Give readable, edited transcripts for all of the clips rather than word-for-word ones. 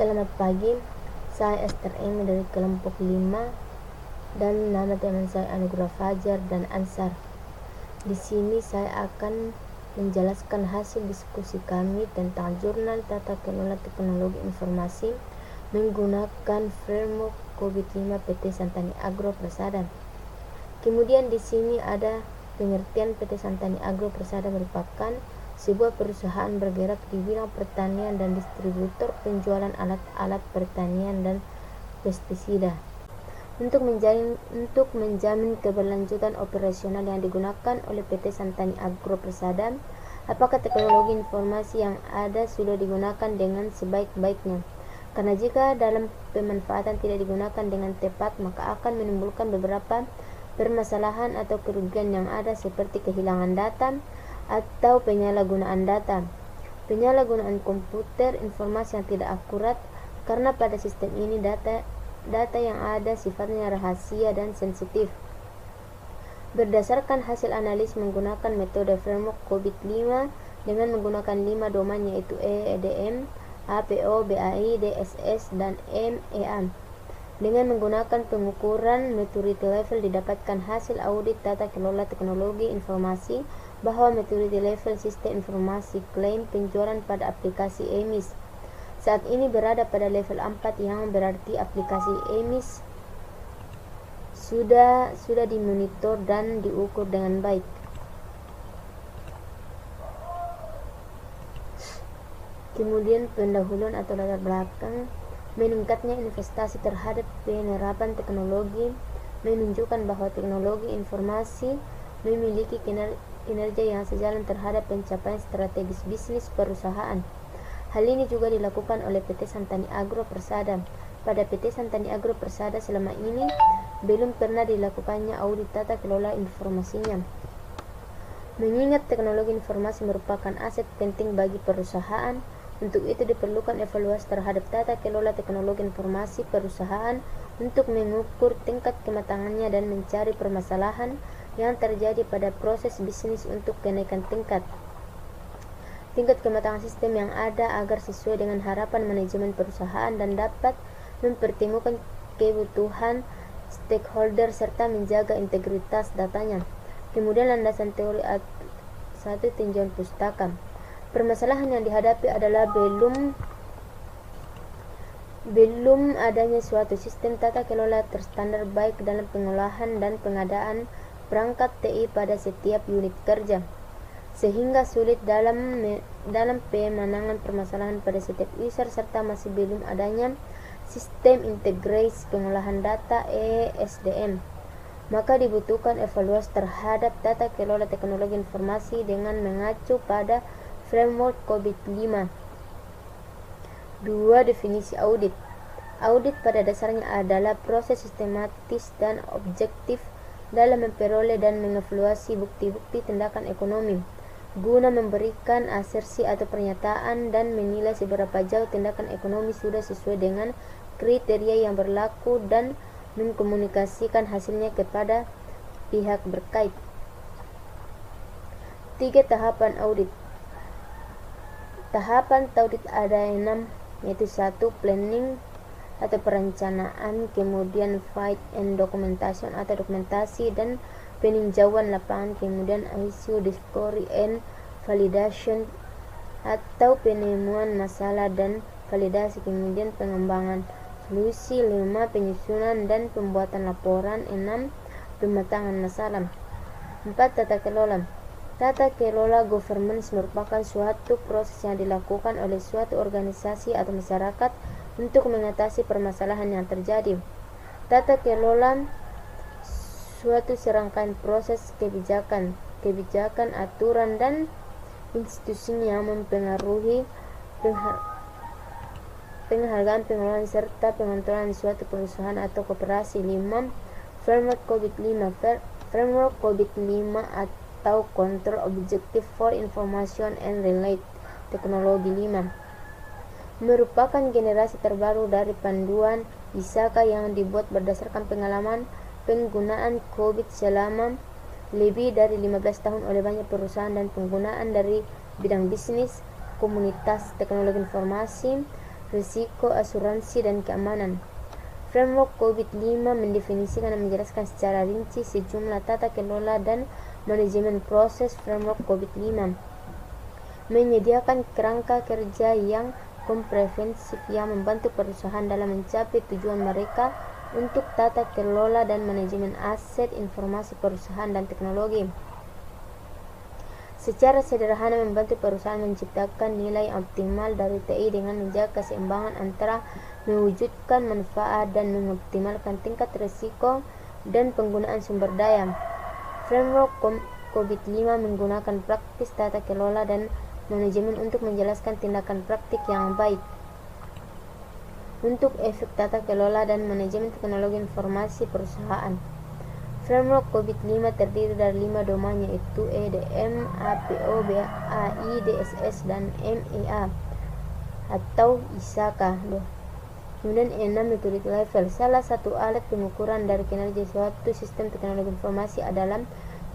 Selamat pagi, saya Esther Emi dari kelompok 5 dan nama teman saya Anugrah Fajar dan Ansar. Di sini saya akan menjelaskan hasil diskusi kami tentang jurnal tata kelola teknologi informasi menggunakan framework COVID-5 PT Santani Agro Persada. Kemudian di sini ada pengertian PT Santani Agro Persada merupakan sebuah perusahaan bergerak di bidang pertanian dan distributor penjualan alat-alat pertanian dan pestisida. Untuk menjamin keberlanjutan operasional yang digunakan oleh PT Santani Agro Persada, apakah teknologi informasi yang ada sudah digunakan dengan sebaik-baiknya? Karena jika dalam pemanfaatan tidak digunakan dengan tepat, maka akan menimbulkan beberapa permasalahan atau kerugian yang ada seperti kehilangan data atau penyalahgunaan data, penyalahgunaan komputer, informasi yang tidak akurat, karena pada sistem ini data yang ada sifatnya rahasia dan sensitif. Berdasarkan hasil analis menggunakan metode framework COVID-5 dengan menggunakan 5 domain yaitu EDM, APO, BAI, DSS, dan MEA. Dengan menggunakan pengukuran maturity level didapatkan hasil audit tata kelola teknologi informasi bahwa maturity level sistem informasi klaim penjualan pada aplikasi EMIS saat ini berada pada level 4, yang berarti aplikasi EMIS sudah dimonitor dan diukur dengan baik. Kemudian pendahuluan atau latar belakang. Meningkatnya investasi terhadap penerapan teknologi menunjukkan bahwa teknologi informasi memiliki kinerja yang sejalan terhadap pencapaian strategis bisnis perusahaan. Hal ini juga dilakukan oleh PT Santani Agro Persada. Pada PT Santani Agro Persada selama ini belum pernah dilakukannya audit tata kelola informasinya. Mengingat teknologi informasi merupakan aset penting bagi perusahaan, untuk itu diperlukan evaluasi terhadap tata kelola teknologi informasi perusahaan untuk mengukur tingkat kematangannya dan mencari permasalahan yang terjadi pada proses bisnis untuk kenaikan tingkat kematangan sistem yang ada agar sesuai dengan harapan manajemen perusahaan dan dapat mempertemukan kebutuhan stakeholder serta menjaga integritas datanya. Kemudian landasan teori 1 tinjauan pustaka. Permasalahan yang dihadapi adalah belum adanya suatu sistem tata kelola terstandar baik dalam pengolahan dan pengadaan perangkat TI pada setiap unit kerja, sehingga sulit dalam pemenangan permasalahan pada setiap user, serta masih belum adanya sistem integrasi pengolahan data ESDM. Maka dibutuhkan evaluasi terhadap tata kelola teknologi informasi dengan mengacu pada framework COVID-5. 2. Definisi audit. Audit pada dasarnya adalah proses sistematis dan objektif dalam memperoleh dan mengevaluasi bukti-bukti tindakan ekonomi guna memberikan asersi atau pernyataan dan menilai seberapa jauh tindakan ekonomi sudah sesuai dengan kriteria yang berlaku dan mengkomunikasikan hasilnya kepada pihak berkait. 3. Tahapan audit. Tahapan audit ada 6, yaitu 1. Planning atau perencanaan, kemudian fight and documentation atau dokumentasi dan peninjauan lapangan, kemudian issue discovery and validation atau penemuan masalah dan validasi, kemudian pengembangan solusi, 5. Penyusunan dan pembuatan laporan, 6. Pematangan masalah. 4. Tata kelola. Tata kelola governance merupakan suatu proses yang dilakukan oleh suatu organisasi atau masyarakat untuk mengatasi permasalahan yang terjadi. Tata kelola suatu serangkaian proses kebijakan, aturan, dan institusi yang mempengaruhi penghargaan, pengelolaan, serta pengontrolan suatu perusahaan atau koperasi. 5. Framework COVID-5. Framework COVID-5 atau Control Objective for Information and Related Technology 5 merupakan generasi terbaru dari panduan ISAKA yang dibuat berdasarkan pengalaman penggunaan COVID selama lebih dari 15 tahun oleh banyak perusahaan dan penggunaan dari bidang bisnis, komunitas teknologi informasi, risiko, asuransi, dan keamanan. Framework COVID-5 mendefinisikan dan menjelaskan secara rinci sejumlah tata kelola dan manajemen proses framework COVID-5, menyediakan kerangka kerja yang komprehensif yang membantu perusahaan dalam mencapai tujuan mereka untuk tata kelola dan manajemen aset informasi perusahaan dan teknologi. Secara sederhana membantu perusahaan menciptakan nilai optimal dari TI dengan menjaga keseimbangan antara mewujudkan manfaat dan mengoptimalkan tingkat risiko dan penggunaan sumber daya. Framework COVID-5 menggunakan praktis tata kelola dan manajemen untuk menjelaskan tindakan praktik yang baik untuk efek tata kelola dan manajemen teknologi informasi perusahaan. Framework COVID-5 terdiri dari 5 domain, yaitu EDM, APO, BAI, DSS, dan MEA atau ISAKA. Kemudian 6 maturity level. Salah satu alat pengukuran dari kinerja suatu sistem teknologi informasi adalah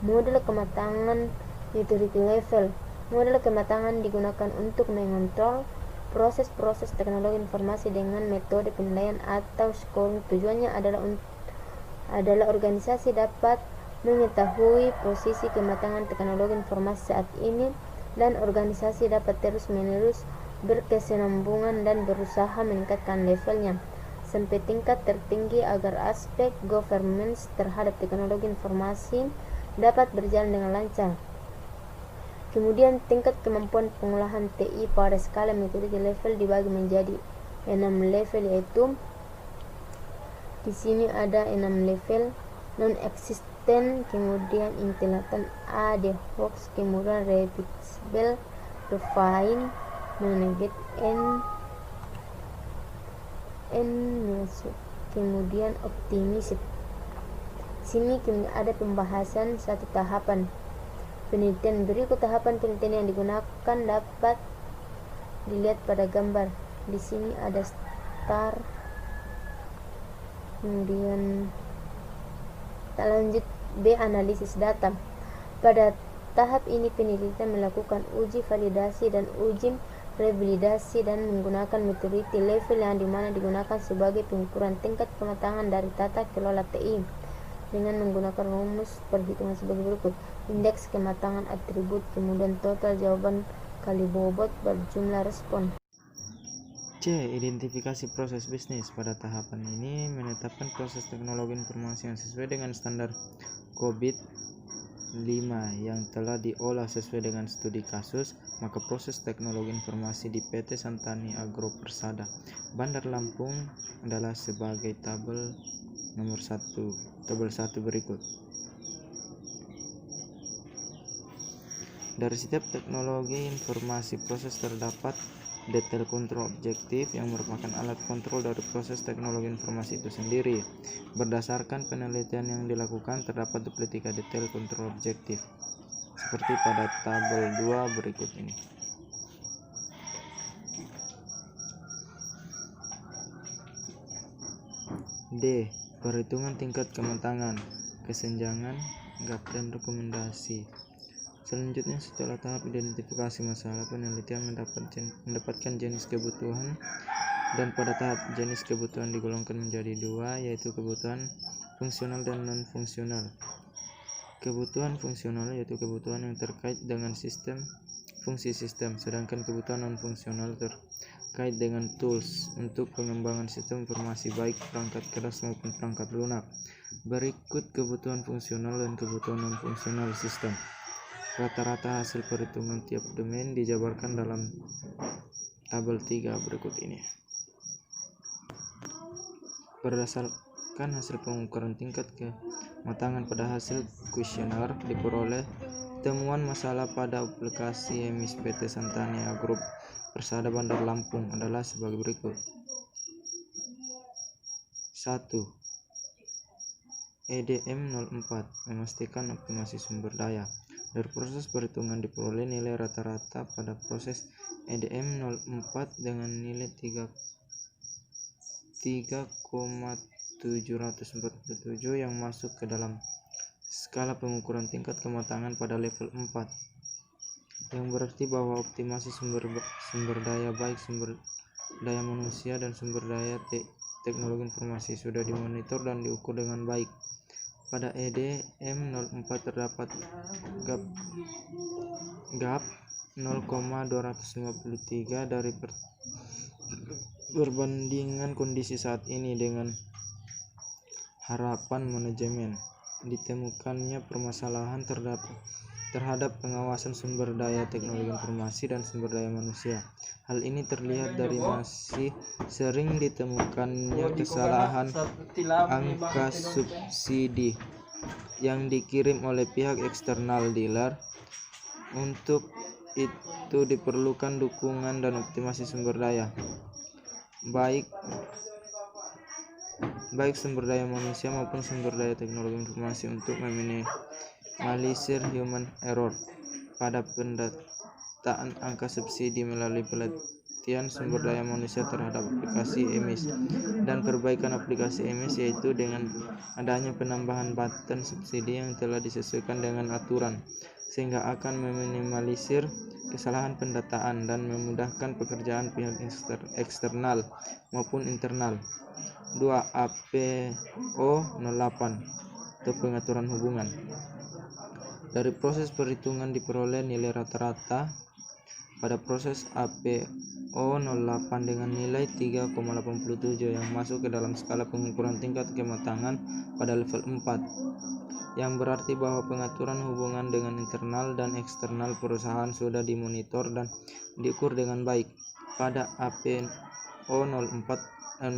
model kematangan maturity level. Model kematangan digunakan untuk mengontrol proses-proses teknologi informasi dengan metode penilaian atau scoring. Tujuannya adalah organisasi dapat mengetahui posisi kematangan teknologi informasi saat ini, dan organisasi dapat terus-menerus berkesinambungan dan berusaha meningkatkan levelnya sampai tingkat tertinggi agar aspek governance terhadap teknologi informasi dapat berjalan dengan lancar. Kemudian tingkat kemampuan pengolahan TI pada skala maturity level dibagi menjadi 6 level, yaitu di sini ada 6 level: non-existent, kemudian intelligent, ad hoc, kemudian repeatable, refine, managed, kemudian optimized. Sini ada pembahasan satu tahapan penelitian. Berikut tahapan penelitian yang digunakan dapat dilihat pada gambar. Di sini ada STAR. Kemudian kita lanjut B, analisis data. Pada tahap ini penelitian melakukan uji validasi dan uji revalidasi dan menggunakan maturity level yang dimana digunakan sebagai pengukuran tingkat kematangan dari tata kelola TI dengan menggunakan rumus perhitungan sebagai berikut: indeks kematangan atribut, kemudian total jawaban kali bobot berjumlah respon. C. Identifikasi proses bisnis. Pada tahapan ini menetapkan proses teknologi informasi yang sesuai dengan standar COVID-5 yang telah diolah sesuai dengan studi kasus. Maka proses teknologi informasi di PT Santani Agro Persada Bandar Lampung adalah sebagai tabel 1 berikut. Dari setiap teknologi informasi proses terdapat detail kontrol objektif yang merupakan alat kontrol dari proses teknologi informasi itu sendiri. Berdasarkan penelitian yang dilakukan, terdapat 23 detail kontrol objektif seperti pada tabel 2 berikut ini. D. Perhitungan tingkat kematangan, kesenjangan, gap, dan rekomendasi. Selanjutnya, setelah tahap identifikasi masalah, penelitian mendapatkan jenis kebutuhan, dan pada tahap jenis kebutuhan digolongkan menjadi 2, yaitu kebutuhan fungsional dan non-fungsional. Kebutuhan fungsional yaitu kebutuhan yang terkait dengan fungsi sistem, sedangkan kebutuhan non-fungsional terkait dengan tools untuk pengembangan sistem informasi baik perangkat keras maupun perangkat lunak. Berikut kebutuhan fungsional dan kebutuhan non-fungsional sistem. Rata-rata hasil perhitungan tiap domain dijabarkan dalam tabel 3 berikut ini. Berdasarkan hasil pengukuran tingkat kematangan pada hasil kuesioner diperoleh, temuan masalah pada aplikasi emis PT Santani Agro Persada Bandar Lampung adalah sebagai berikut. 1. EDM 04 memastikan optimasi sumber daya. Dari proses perhitungan diperoleh nilai rata-rata pada proses EDM 04 dengan nilai 3,747 yang masuk ke dalam skala pengukuran tingkat kematangan pada level 4, yang berarti bahwa optimasi sumber daya baik sumber daya manusia dan sumber daya teknologi informasi sudah dimonitor dan diukur dengan baik. Pada EDM 04 terdapat gap 0,253 dari perbandingan kondisi saat ini dengan harapan manajemen. Ditemukannya permasalahan terhadap pengawasan sumber daya teknologi informasi dan sumber daya manusia. Hal ini terlihat dari masih sering ditemukannya kesalahan angka subsidi yang dikirim oleh pihak eksternal dealer. Untuk itu diperlukan dukungan dan optimasi sumber daya, baik sumber daya manusia maupun sumber daya teknologi informasi untuk meminimalisir human error pada pendataan angka subsidi melalui pelatihan sumber daya manusia terhadap aplikasi EMIS dan perbaikan aplikasi EMIS, yaitu dengan adanya penambahan button subsidi yang telah disesuaikan dengan aturan, sehingga akan meminimalisir kesalahan pendataan dan memudahkan pekerjaan pihak eksternal maupun internal. 2. APO 08 atau pengaturan hubungan. Dari proses perhitungan diperoleh nilai rata-rata pada proses APO 08 dengan nilai 3,87 yang masuk ke dalam skala pengukuran tingkat kematangan pada level 4, yang berarti bahwa pengaturan hubungan dengan internal dan eksternal perusahaan sudah dimonitor dan diukur dengan baik. Pada APO 08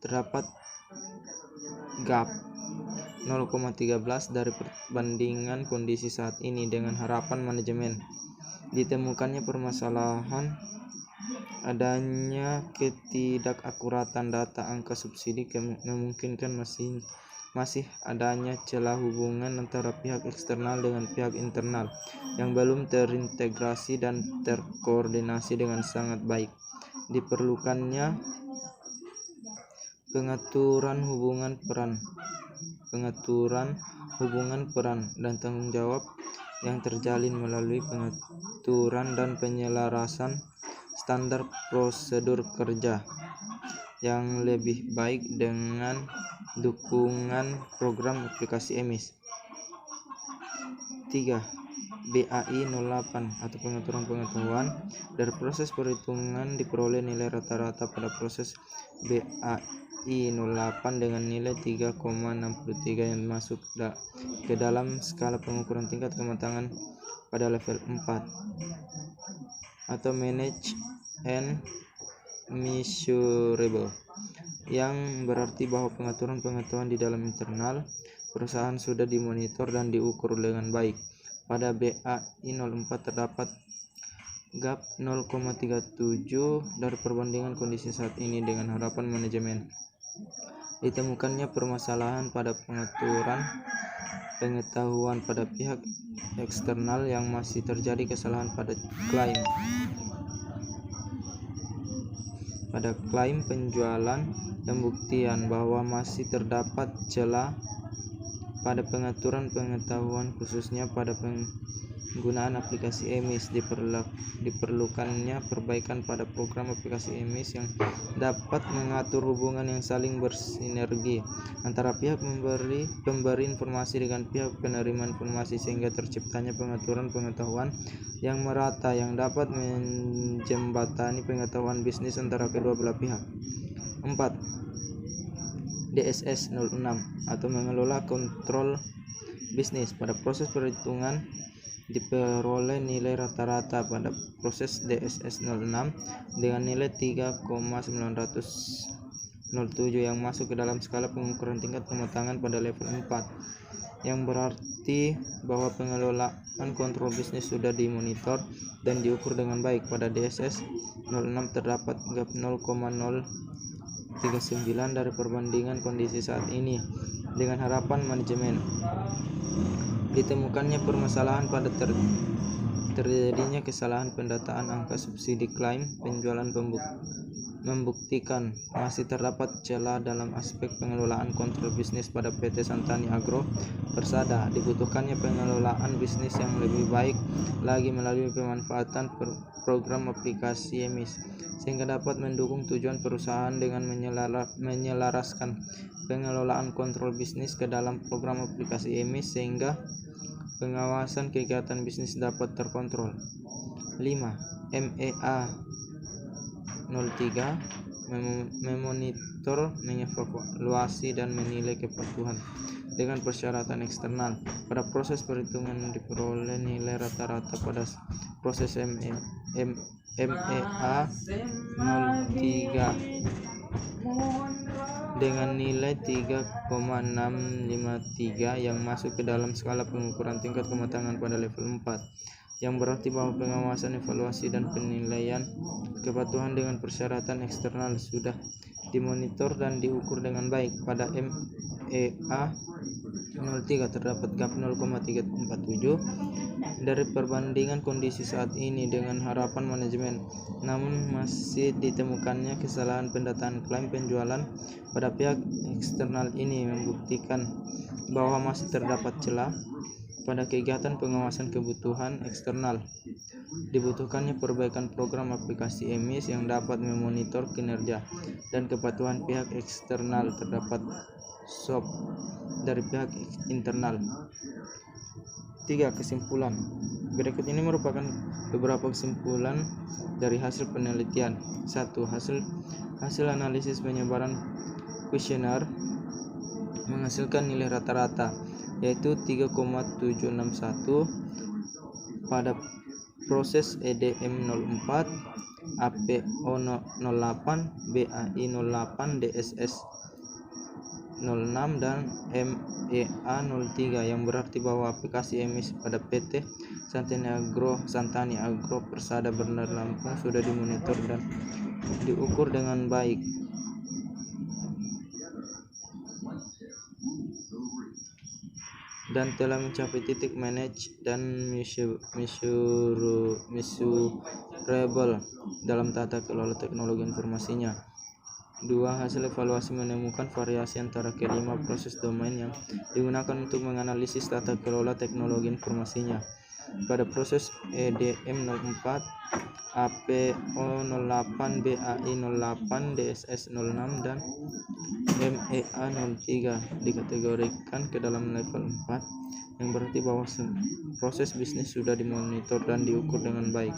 terdapat gap 0,13 dari perbandingan kondisi saat ini dengan harapan manajemen. Ditemukannya permasalahan adanya ketidakakuratan data angka subsidi memungkinkan masih adanya celah hubungan antara pihak eksternal dengan pihak internal yang belum terintegrasi dan terkoordinasi dengan sangat baik. Diperlukannya pengaturan hubungan peran dan tanggung jawab yang terjalin melalui pengaturan dan penyelarasan standar prosedur kerja yang lebih baik dengan dukungan program aplikasi EMIS. 3. BAI 08 atau pengaturan pengetahuan. Dari proses perhitungan diperoleh nilai rata-rata pada proses BAI 08 dengan nilai 3,63 yang masuk ke dalam skala pengukuran tingkat kematangan pada level 4 atau manage and measurable, yang berarti bahwa pengaturan pengetahuan di dalam internal perusahaan sudah dimonitor dan diukur dengan baik. Pada BAI 04 terdapat gap 0,37 dari perbandingan kondisi saat ini dengan harapan manajemen. Ditemukannya permasalahan pada pengaturan pengetahuan pada pihak eksternal yang masih terjadi kesalahan pada klaim penjualan, pembuktian bahwa masih terdapat celah pada pengaturan pengetahuan khususnya pada penggunaan aplikasi EMIS. Diperlukannya perbaikan pada program aplikasi EMIS yang dapat mengatur hubungan yang saling bersinergi antara pihak pemberi informasi dengan pihak penerima informasi, sehingga terciptanya pengaturan pengetahuan yang merata yang dapat menjembatani pengetahuan bisnis antara kedua belah pihak. 4. DSS 06 atau mengelola kontrol bisnis. Pada proses perhitungan diperoleh nilai rata-rata pada proses DSS 06 dengan nilai 3,907 yang masuk ke dalam skala pengukuran tingkat kematangan pada level 4, yang berarti bahwa pengelolaan kontrol bisnis sudah dimonitor dan diukur dengan baik. Pada DSS 06 terdapat gap 0,039 dari perbandingan kondisi saat ini dengan harapan manajemen. Ditemukannya permasalahan pada terjadinya kesalahan pendataan angka subsidi klaim penjualan membuktikan masih terdapat celah dalam aspek pengelolaan kontrol bisnis pada PT Santani Agro Persada. Dibutuhkannya pengelolaan bisnis yang lebih baik lagi melalui pemanfaatan program aplikasi EMIS, sehingga dapat mendukung tujuan perusahaan dengan menyelaraskan pengelolaan kontrol bisnis ke dalam program aplikasi EMIS sehingga pengawasan kegiatan bisnis dapat terkontrol. 5. MEA 03 memonitor, mengevaluasi dan menilai kepatuhan dengan persyaratan eksternal. Pada proses perhitungan diperoleh nilai rata-rata pada proses MEA 03 dengan nilai 3,653 yang masuk ke dalam skala pengukuran tingkat kematangan pada level 4, yang berarti bahwa pengawasan, evaluasi, dan penilaian kepatuhan dengan persyaratan eksternal sudah dimonitor dan diukur dengan baik. Pada MEA 03 terdapat gap 0,347 dari perbandingan kondisi saat ini dengan harapan manajemen, namun masih ditemukannya kesalahan pendataan klaim penjualan pada pihak eksternal. Ini membuktikan bahwa masih terdapat celah pada kegiatan pengawasan kebutuhan eksternal. Dibutuhkannya perbaikan program aplikasi EMIS yang dapat memonitor kinerja dan kepatuhan pihak eksternal. Terdapat SOP dari pihak internal. 3. Kesimpulan. Berikut ini merupakan beberapa kesimpulan dari hasil penelitian. 1. Hasil analisis penyebaran kuesioner menghasilkan nilai rata-rata yaitu 3,761 pada proses EDM 04, APO 08, BAI 08, DSS 06 dan MEA 03, yang berarti bahwa aplikasi EMIS pada PT Santani Agro Persada Bandar Lampung sudah dimonitor dan diukur dengan baik. Dan telah mencapai titik manage dan measurable dalam tata kelola teknologi informasinya. 2. Hasil evaluasi menemukan variasi antara kelima proses domain yang digunakan untuk menganalisis tata kelola teknologi informasinya. Pada proses EDM 04, APO 08, BAI 08, DSS 06 dan MEA 03 dikategorikan ke dalam level 4, yang berarti bahwa proses bisnis sudah dimonitor dan diukur dengan baik.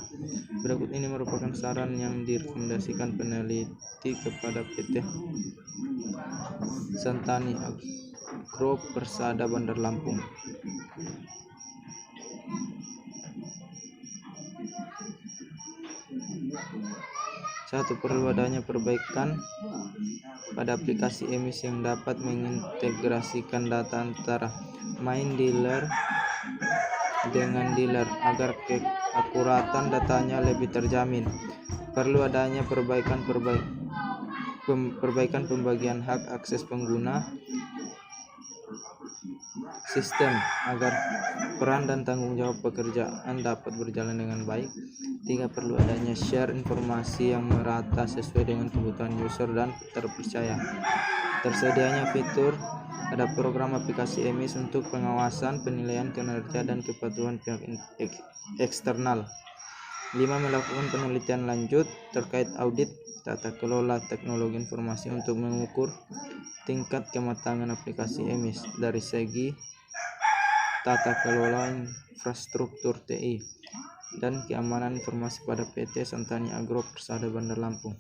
Berikut ini merupakan saran yang direkomendasikan peneliti kepada PT Santani Agro Persada Bandar Lampung. 1. Perlu adanya perbaikan pada aplikasi EMIS yang dapat mengintegrasikan data antara main dealer dengan dealer agar keakuratan datanya lebih terjamin. Perlu adanya perbaikan pembagian hak akses pengguna sistem agar peran dan tanggung jawab pekerjaan dapat berjalan dengan baik. 3. Perlu adanya share informasi yang merata sesuai dengan kebutuhan user dan terpercaya. Tersedianya fitur pada program aplikasi EMIS untuk pengawasan, penilaian kinerja dan kepatuhan pihak eksternal. 5. Melakukan penelitian lanjut terkait audit tata kelola teknologi informasi untuk mengukur tingkat kematangan aplikasi EMIS dari segi tata kelola infrastruktur TI dan keamanan informasi pada PT Santani Agro Persada Bandar Lampung.